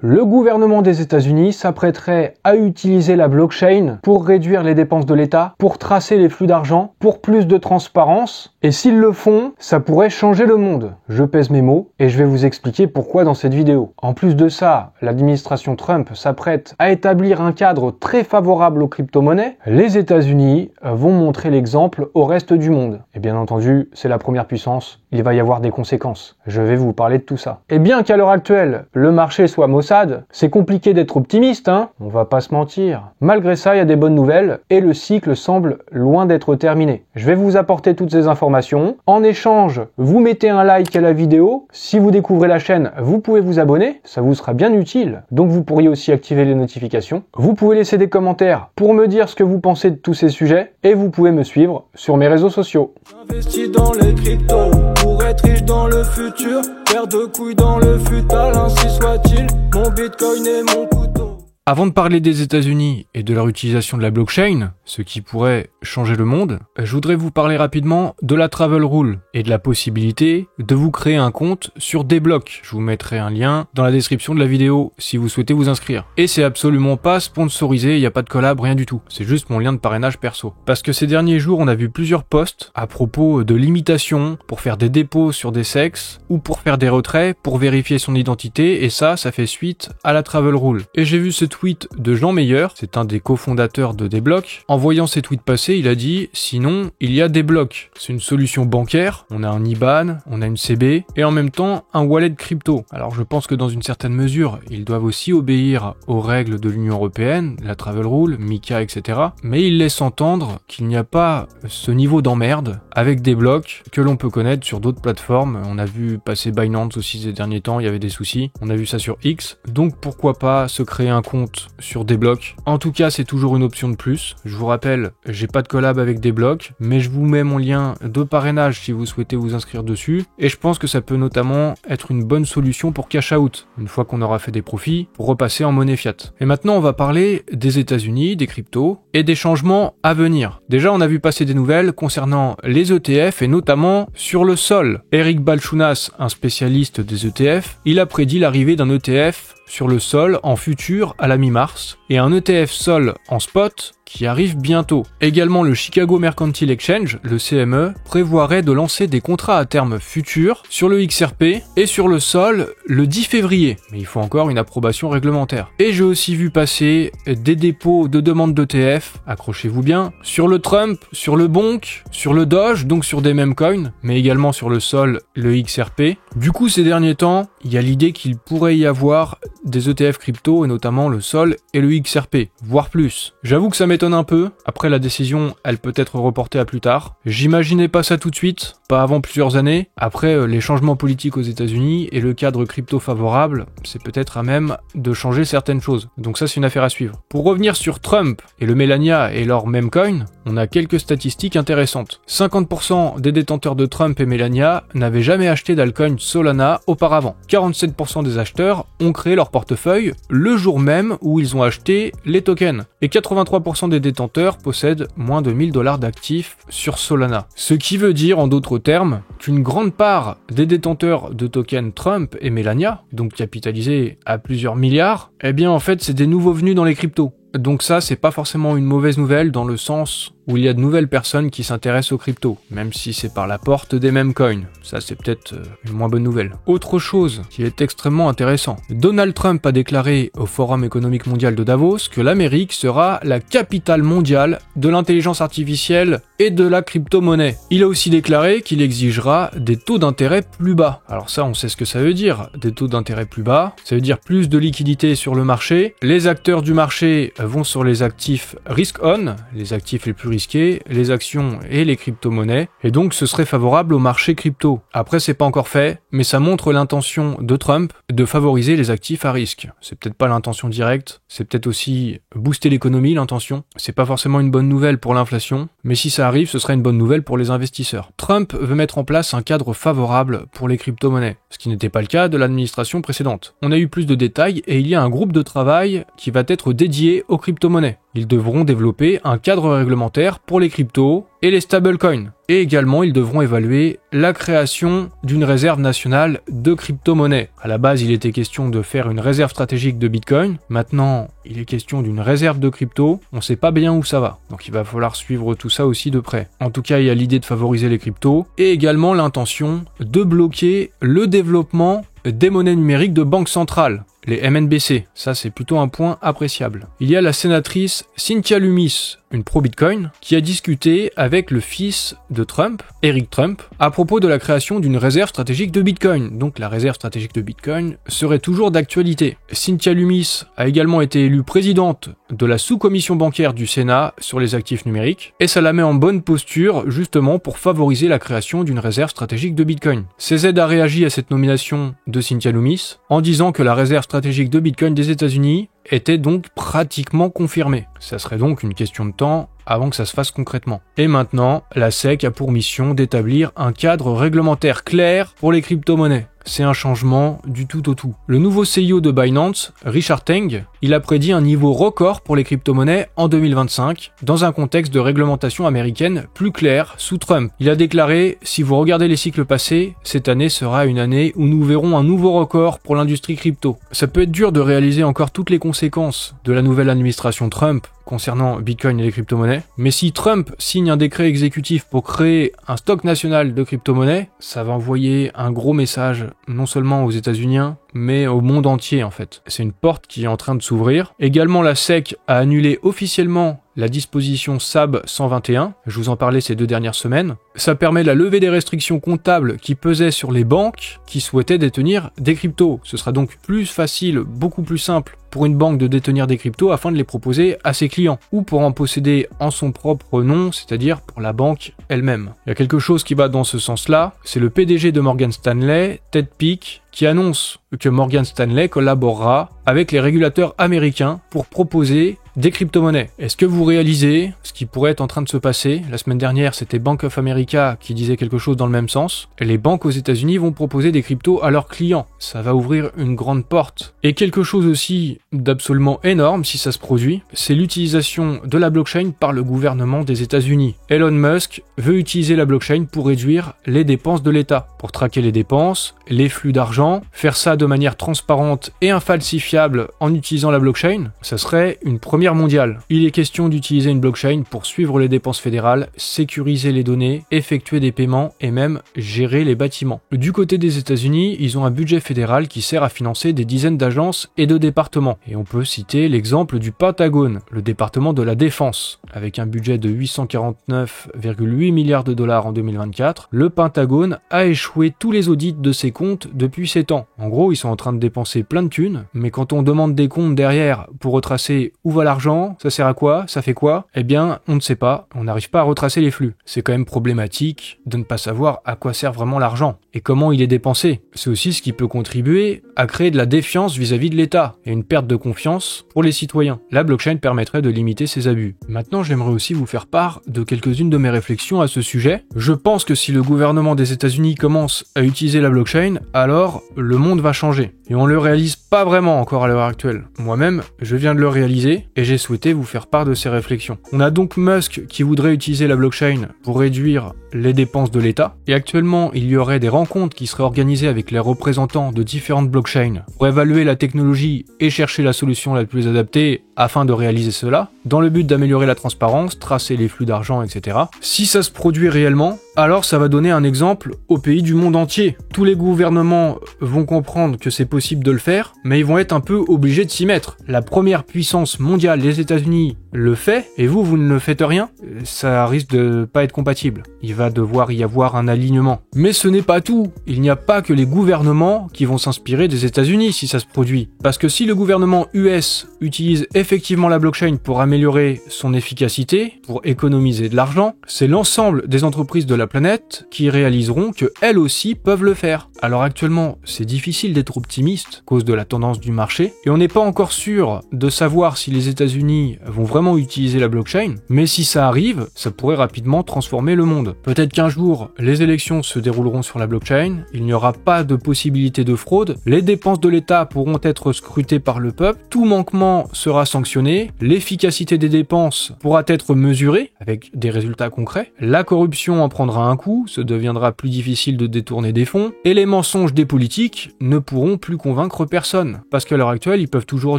Le gouvernement des États-Unis s'apprêterait à utiliser la blockchain pour réduire les dépenses de l'État, pour tracer les flux d'argent, pour plus de transparence. Et s'ils le font, ça pourrait changer le monde. Je pèse mes mots et je vais vous expliquer pourquoi dans cette vidéo. En plus de ça, l'administration Trump s'apprête à établir un cadre très favorable aux crypto-monnaies. Les États-Unis vont montrer l'exemple au reste du monde. Et bien entendu, c'est la première puissance, il va y avoir des conséquences. Je vais vous parler de tout ça. Et bien qu'à l'heure actuelle, le marché soit maussade, c'est compliqué d'être optimiste, hein, on va pas se mentir. Malgré ça, il y a des bonnes nouvelles et le cycle semble loin d'être terminé. Je vais vous apporter toutes ces informations. En échange, vous mettez un like à la vidéo. Si vous découvrez la chaîne, vous pouvez vous abonner, ça vous sera bien utile. Donc vous pourriez aussi activer les notifications. Vous pouvez laisser des commentaires pour me dire ce que vous pensez de tous ces sujets et vous pouvez me suivre sur mes réseaux sociaux. J'investis dans les cryptos pour être riche dans le futur. Paire de couilles dans le futal, ainsi soit-il. Mon bitcoin et mon couteau. Avant de parler des États-Unis et de leur utilisation de la blockchain, ce qui pourrait changer le monde, je voudrais vous parler rapidement de la Travel Rule et de la possibilité de vous créer un compte sur Deblock. Je vous mettrai un lien dans la description de la vidéo si vous souhaitez vous inscrire. Et c'est absolument pas sponsorisé, il n'y a pas de collab, rien du tout. C'est juste mon lien de parrainage perso. Parce que ces derniers jours, on a vu plusieurs posts à propos de limitations pour faire des dépôts sur des SEX ou pour faire des retraits pour vérifier son identité et ça fait suite à la Travel Rule. Et j'ai vu ce tweet de Jean Meyer, c'est un des cofondateurs de Deblock. En voyant ces tweets passer, il a dit « Sinon, il y a Deblock. C'est une solution bancaire, on a un IBAN, on a une CB, et en même temps, un wallet crypto. » Alors je pense que dans une certaine mesure, ils doivent aussi obéir aux règles de l'Union Européenne, la Travel Rule, MiCA, etc. Mais il laisse entendre qu'il n'y a pas ce niveau d'emmerde avec Deblock que l'on peut connaître sur d'autres plateformes. On a vu passer Binance aussi ces derniers temps, il y avait des soucis. On a vu ça sur X. Donc pourquoi pas se créer un compte sur Deblock. En tout cas, c'est toujours une option de plus. Je vous rappelle, j'ai pas de collab avec Deblock, mais je vous mets mon lien de parrainage si vous souhaitez vous inscrire dessus. Et je pense que ça peut notamment être une bonne solution pour cash out, une fois qu'on aura fait des profits, pour repasser en monnaie fiat. Et maintenant, on va parler des États-Unis, des cryptos et des changements à venir. Déjà, on a vu passer des nouvelles concernant les ETF et notamment sur le sol. Eric Balchunas, un spécialiste des ETF, il a prédit l'arrivée d'un ETF sur le sol en futur à la mi-mars et un ETF sol en spot qui arrive bientôt. Également, le Chicago Mercantile Exchange, le CME, prévoirait de lancer des contrats à terme futurs sur le XRP et sur le sol le 10 février. Mais il faut encore une approbation réglementaire. Et j'ai aussi vu passer des dépôts de demandes d'ETF, accrochez-vous bien, sur le Trump, sur le Bonk, sur le Doge, donc sur des meme coins, mais également sur le sol, le XRP. Du coup, ces derniers temps, il y a l'idée qu'il pourrait y avoir des ETF crypto et notamment le sol et le XRP, voire plus. J'avoue que ça m'étonne un peu, après la décision elle peut être reportée à plus tard. J'imaginais pas ça tout de suite, pas avant plusieurs années. Après les changements politiques aux États-Unis et le cadre crypto favorable, c'est peut-être à même de changer certaines choses. Donc ça c'est une affaire à suivre. Pour revenir sur Trump et le Melania et leur meme coin, on a quelques statistiques intéressantes. 50% des détenteurs de Trump et Melania n'avaient jamais acheté d'altcoin Solana auparavant. 47% des acheteurs ont créé leur portefeuille le jour même où ils ont acheté les tokens. Et 83% des détenteurs possèdent moins de $1000 d'actifs sur Solana. Ce qui veut dire, en d'autres termes, qu'une grande part des détenteurs de tokens Trump et Melania, donc capitalisés à plusieurs milliards, eh bien en fait c'est des nouveaux venus dans les cryptos. Donc ça, c'est pas forcément une mauvaise nouvelle dans le sens où il y a de nouvelles personnes qui s'intéressent aux cryptos, même si c'est par la porte des meme coins. Ça, c'est peut-être une moins bonne nouvelle. Autre chose qui est extrêmement intéressant. Donald Trump a déclaré au Forum économique mondial de Davos que l'Amérique sera la capitale mondiale de l'intelligence artificielle et de la crypto-monnaie. Il a aussi déclaré qu'il exigera des taux d'intérêt plus bas. Alors ça, on sait ce que ça veut dire. Des taux d'intérêt plus bas, ça veut dire plus de liquidité sur le marché. Les acteurs du marché vont sur les actifs risk-on, les actifs les plus risqués, les actions et les crypto-monnaies, et donc ce serait favorable au marché crypto. Après, c'est pas encore fait, mais ça montre l'intention de Trump de favoriser les actifs à risque. C'est peut-être pas l'intention directe, c'est peut-être aussi booster l'économie, l'intention. C'est pas forcément une bonne nouvelle pour l'inflation, mais si ça arrive, ce serait une bonne nouvelle pour les investisseurs. Trump veut mettre en place un cadre favorable pour les crypto-monnaies, ce qui n'était pas le cas de l'administration précédente. On a eu plus de détails et il y a un groupe de travail qui va être dédié aux crypto-monnaies. Ils devront développer un cadre réglementaire pour les cryptos et les stablecoins. Et également, ils devront évaluer la création d'une réserve nationale de crypto-monnaies. À la base, il était question de faire une réserve stratégique de Bitcoin. Maintenant, il est question d'une réserve de crypto. On ne sait pas bien où ça va. Donc il va falloir suivre tout ça aussi de près. En tout cas, il y a l'idée de favoriser les cryptos et également l'intention de bloquer le développement des monnaies numériques de banque centrale, les MNBC. Ça, c'est plutôt un point appréciable. Il y a la sénatrice Cynthia Lummis, une pro-Bitcoin, qui a discuté avec le fils de Trump, Eric Trump, à propos de la création d'une réserve stratégique de Bitcoin. Donc la réserve stratégique de Bitcoin serait toujours d'actualité. Cynthia Lummis a également été élue présidente de la sous-commission bancaire du Sénat sur les actifs numériques, et ça la met en bonne posture justement pour favoriser la création d'une réserve stratégique de Bitcoin. CZ a réagi à cette nomination de Cynthia Lummis en disant que la réserve stratégique de Bitcoin des États-Unis était donc pratiquement confirmée. Ça serait donc une question de temps avant que ça se fasse concrètement. Et maintenant, la SEC a pour mission d'établir un cadre réglementaire clair pour les crypto-monnaies. C'est un changement du tout au tout. Le nouveau CEO de Binance, Richard Teng, il a prédit un niveau record pour les crypto-monnaies en 2025, dans un contexte de réglementation américaine plus clair sous Trump. Il a déclaré « Si vous regardez les cycles passés, cette année sera une année où nous verrons un nouveau record pour l'industrie crypto. » Ça peut être dur de réaliser encore toutes les conséquences de la nouvelle administration Trump concernant Bitcoin et les crypto-monnaies, mais si Trump signe un décret exécutif pour créer un stock national de crypto-monnaies, ça va envoyer un gros message non seulement aux États-Unis, mais au monde entier en fait. C'est une porte qui est en train de s'ouvrir. Également, la SEC a annulé officiellement la disposition SAB 121, je vous en parlais ces 2 dernières semaines. Ça permet la levée des restrictions comptables qui pesaient sur les banques qui souhaitaient détenir des cryptos. Ce sera donc plus facile, beaucoup plus simple pour une banque de détenir des cryptos afin de les proposer à ses clients, ou pour en posséder en son propre nom, c'est-à-dire pour la banque elle-même. Il y a quelque chose qui va dans ce sens-là, c'est le PDG de Morgan Stanley, Ted Pick, qui annonce que Morgan Stanley collaborera avec les régulateurs américains pour proposer des crypto-monnaies. Est-ce que vous réalisez ce qui pourrait être en train de se passer? La semaine dernière, c'était Bank of America qui disait quelque chose dans le même sens. Les banques aux États-Unis vont proposer des cryptos à leurs clients. Ça va ouvrir une grande porte. Et quelque chose aussi d'absolument énorme, si ça se produit, c'est l'utilisation de la blockchain par le gouvernement des États-Unis. Elon Musk veut utiliser la blockchain pour réduire les dépenses de l'État, pour traquer les dépenses, les flux d'argent, faire ça de manière transparente et infalsifiable en utilisant la blockchain. Ça serait une première mondiale. Il est question d'utiliser une blockchain pour suivre les dépenses fédérales, sécuriser les données, effectuer des paiements et même gérer les bâtiments. Du côté des États-Unis, ils ont un budget fédéral qui sert à financer des dizaines d'agences et de départements. Et on peut citer l'exemple du Pentagone, le département de la défense. Avec un budget de 849,8 milliards de dollars en 2024, le Pentagone a échoué tous les audits de ses comptes depuis 7 ans. En gros, ils sont en train de dépenser plein de thunes, mais quand on demande des comptes derrière pour retracer où va l'argent, ça sert à quoi, ça fait quoi, eh bien, on ne sait pas, on n'arrive pas à retracer les flux. C'est quand même problématique de ne pas savoir à quoi sert vraiment l'argent et comment il est dépensé. C'est aussi ce qui peut contribuer à créer de la défiance vis-à-vis de l'État et une perte de confiance pour les citoyens. La blockchain permettrait de limiter ces abus. Maintenant, j'aimerais aussi vous faire part de quelques-unes de mes réflexions à ce sujet. Je pense que si le gouvernement des États-Unis commence à utiliser la blockchain, alors le monde va changer. Et on le réalise pas vraiment encore à l'heure actuelle. Moi-même, je viens de le réaliser et j'ai souhaité vous faire part de ces réflexions. On a donc Musk qui voudrait utiliser la blockchain pour réduire les dépenses de l'État. Et actuellement, il y aurait des rencontres qui seraient organisées avec les représentants de différentes blockchains pour évaluer la technologie et chercher la solution la plus adaptée afin de réaliser cela, dans le but d'améliorer la transparence, tracer les flux d'argent, etc. Si ça se produit réellement, alors ça va donner un exemple aux pays du monde entier. Tous les gouvernements vont comprendre que c'est possible de le faire, mais ils vont être un peu obligés de s'y mettre. La première puissance mondiale, les États-Unis, le fait, et vous ne faites rien, ça risque de pas être compatible. Il va devoir y avoir un alignement. Mais ce n'est pas tout. Il n'y a pas que les gouvernements qui vont s'inspirer des États-Unis si ça se produit. Parce que si le gouvernement US utilise effectivement la blockchain pour améliorer son efficacité, pour économiser de l'argent, c'est l'ensemble des entreprises de la planète qui réaliseront que elles aussi peuvent le faire. Alors actuellement, c'est difficile d'être optimiste à cause de la tendance du marché, et on n'est pas encore sûr de savoir si les États-Unis vont vraiment vraiment utiliser la blockchain, mais si ça arrive, ça pourrait rapidement transformer le monde. Peut-être qu'un jour, les élections se dérouleront sur la blockchain, il n'y aura pas de possibilité de fraude, les dépenses de l'État pourront être scrutées par le peuple, tout manquement sera sanctionné, l'efficacité des dépenses pourra être mesurée avec des résultats concrets, la corruption en prendra un coup, ce deviendra plus difficile de détourner des fonds, et les mensonges des politiques ne pourront plus convaincre personne. Parce qu'à l'heure actuelle, ils peuvent toujours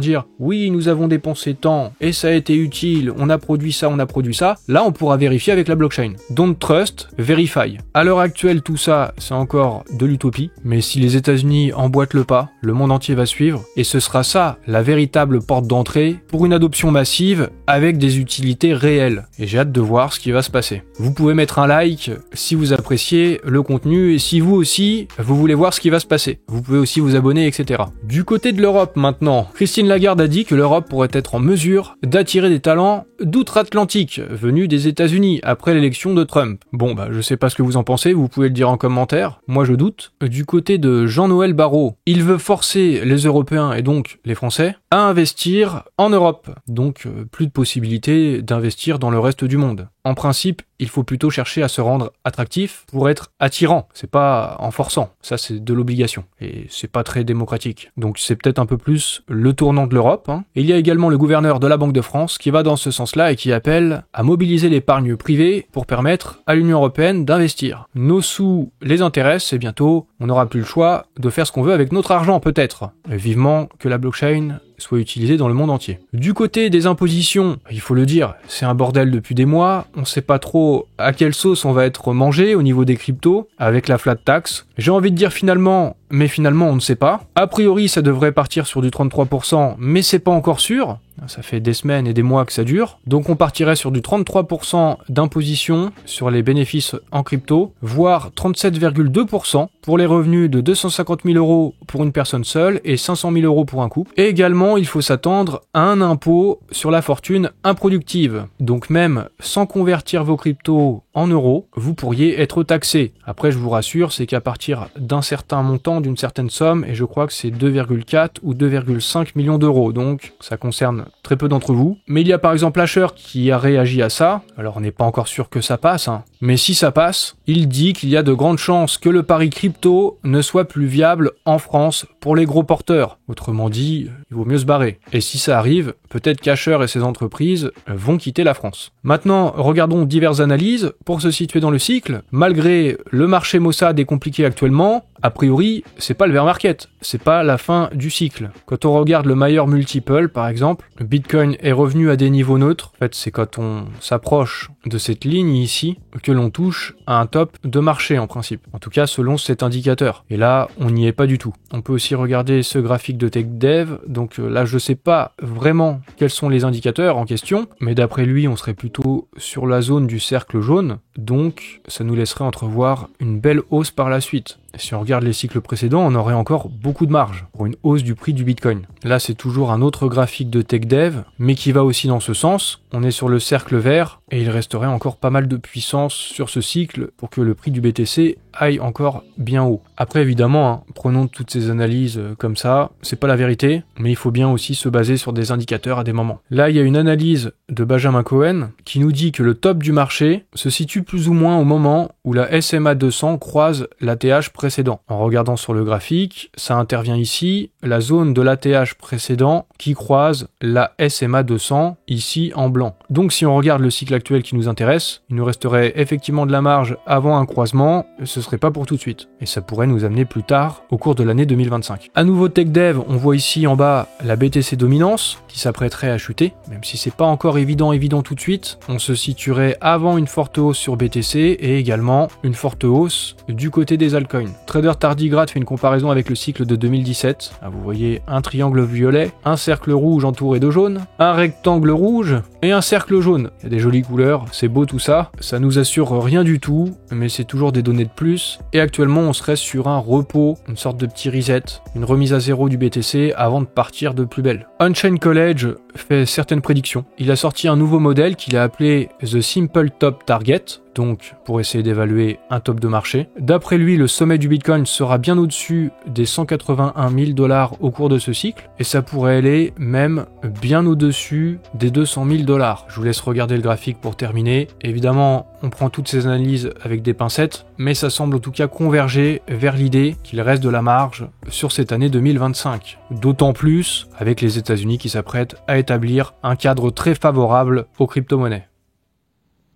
dire « Oui, nous avons dépensé tant, et ça a été utile, on a produit ça, on a produit ça », là on pourra vérifier avec la blockchain. Don't trust, verify. À l'heure actuelle, tout ça, c'est encore de l'utopie, mais si les États-Unis emboîtent le pas, le monde entier va suivre, et ce sera ça, la véritable porte d'entrée pour une adoption massive avec des utilités réelles. Et j'ai hâte de voir ce qui va se passer. Vous pouvez mettre un like si vous appréciez le contenu, et si vous aussi, vous voulez voir ce qui va se passer. Vous pouvez aussi vous abonner, etc. Du côté de l'Europe maintenant, Christine Lagarde a dit que l'Europe pourrait être en mesure d'attirer des talents d'outre-Atlantique, venus des États-Unis après l'élection de Trump. Bon, je sais pas ce que vous en pensez, vous pouvez le dire en commentaire, moi je doute. Du côté de Jean-Noël Barrot, il veut forcer les Européens et donc les Français à investir en Europe, donc plus de possibilité d'investir dans le reste du monde. En principe, il faut plutôt chercher à se rendre attractif pour être attirant, c'est pas en forçant, ça c'est de l'obligation, et c'est pas très démocratique. Donc c'est peut-être un peu plus le tournant de l'Europe, Et il y a également le gouverneur de la Banque de France qui va dans ce sens-là et qui appelle à mobiliser l'épargne privée pour permettre à l'Union Européenne d'investir. Nos sous les intéressent et bientôt on n'aura plus le choix de faire ce qu'on veut avec notre argent peut-être. Vivement que la blockchain soit utilisée dans le monde entier. Du côté des impositions, il faut le dire, c'est un bordel depuis des mois, on sait pas trop à quelle sauce on va être mangé au niveau des cryptos, avec la flat tax. J'ai envie de dire finalement, mais finalement on ne sait pas. A priori ça devrait partir sur du 33%, mais c'est pas encore sûr. Ça fait des semaines et des mois que ça dure. Donc on partirait sur du 33% d'imposition sur les bénéfices en crypto, voire 37,2% pour les revenus de 250 000 € pour une personne seule et 500 000 € pour un couple. Et également, il faut s'attendre à un impôt sur la fortune improductive. Donc même sans convertir vos cryptos en euros, vous pourriez être taxé. Après, je vous rassure, c'est qu'à partir d'un certain montant, d'une certaine somme, et je crois que c'est 2,4 ou 2,5 millions d'euros. Donc ça concerne très peu d'entre vous. Mais il y a par exemple Asher qui a réagi à ça. Alors on n'est pas encore sûr que ça passe, mais si ça passe, il dit qu'il y a de grandes chances que le pari crypto ne soit plus viable en France pour les gros porteurs. Autrement dit, il vaut mieux se barrer. Et si ça arrive, peut-être qu'Asher et ses entreprises vont quitter la France. Maintenant, regardons diverses analyses pour se situer dans le cycle. Malgré le marché Mossad est compliqué actuellement, a priori, c'est pas le bear market, c'est pas la fin du cycle. Quand on regarde le Mayer Multiple, par exemple, le Bitcoin est revenu à des niveaux neutres. En fait, c'est quand on s'approche de cette ligne ici que l'on touche à un top de marché en principe. En tout cas, selon cet indicateur. Et là, on n'y est pas du tout. On peut aussi regarder ce graphique de TechDev. Donc là, je sais pas vraiment quels sont les indicateurs en question, mais d'après lui, on serait plutôt sur la zone du cercle jaune. Donc, ça nous laisserait entrevoir une belle hausse par la suite. Si on regarde les cycles précédents, on aurait encore beaucoup de marge pour une hausse du prix du Bitcoin. Là, c'est toujours un autre graphique de TechDev, mais qui va aussi dans ce sens. On est sur le cercle vert et il resterait encore pas mal de puissance sur ce cycle pour que le prix du BTC aille encore bien haut. Après, évidemment, prenons toutes ces analyses comme ça, c'est pas la vérité, mais il faut bien aussi se baser sur des indicateurs à des moments. Là, il y a une analyse de Benjamin Cohen qui nous dit que le top du marché se situe plus ou moins au moment où la SMA 200 croise l'ATH précédent. En regardant sur le graphique, ça intervient ici, la zone de l'ATH précédent qui croise la SMA 200 ici en blanc. Donc si on regarde le cycle actuel qui nous intéresse, il nous resterait effectivement de la marge avant un croisement, ce serait pas pour tout de suite. Et ça pourrait nous amener plus tard au cours de l'année 2025. À nouveau TechDev, on voit ici en bas la BTC dominance qui s'apprêterait à chuter, même si c'est pas encore évident tout de suite. On se situerait avant une forte hausse sur BTC et également une forte hausse du côté des altcoins. Trader Tardigrade fait une comparaison avec le cycle de 2017. Là, vous voyez un triangle violet, un cercle rouge entouré de jaune, un rectangle rouge et un cercle jaune. Il y a des jolies couleurs, c'est beau tout ça. Ça nous assure rien du tout, mais c'est toujours des données de plus. Et actuellement, on serait sur un repos, une sorte de petit reset, une remise à zéro du BTC avant de partir de plus belle. Unchained College fait certaines prédictions. Il a sorti un nouveau modèle qu'il a appelé The Simple Top Target. donc pour essayer d'évaluer un top de marché. D'après lui, le sommet du Bitcoin sera bien au-dessus des 181 000 $ au cours de ce cycle, et ça pourrait aller même bien au-dessus des 200 000 $. Je vous laisse regarder le graphique pour terminer. Évidemment, on prend toutes ces analyses avec des pincettes, mais ça semble en tout cas converger vers l'idée qu'il reste de la marge sur cette année 2025. D'autant plus avec les États-Unis qui s'apprêtent à établir un cadre très favorable aux crypto-monnaies.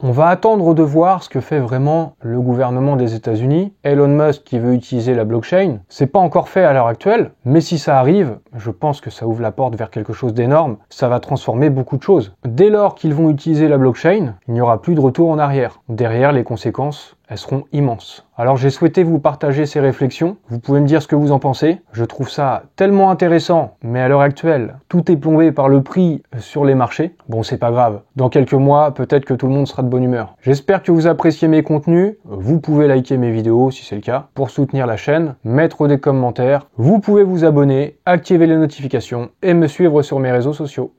On va attendre de voir ce que fait vraiment le gouvernement des États-Unis. Elon Musk qui veut utiliser la blockchain, c'est pas encore fait à l'heure actuelle, mais si ça arrive, je pense que ça ouvre la porte vers quelque chose d'énorme, ça va transformer beaucoup de choses. Dès lors qu'ils vont utiliser la blockchain, il n'y aura plus de retour en arrière. Derrière, les conséquences, elles seront immenses. Alors j'ai souhaité vous partager ces réflexions, vous pouvez me dire ce que vous en pensez. Je trouve ça tellement intéressant, mais à l'heure actuelle, tout est plombé par le prix sur les marchés. Bon, c'est pas grave, dans quelques mois, peut-être que tout le monde sera de bonne humeur. J'espère que vous appréciez mes contenus, vous pouvez liker mes vidéos si c'est le cas, pour soutenir la chaîne, mettre des commentaires, vous pouvez vous abonner, activer les notifications et me suivre sur mes réseaux sociaux.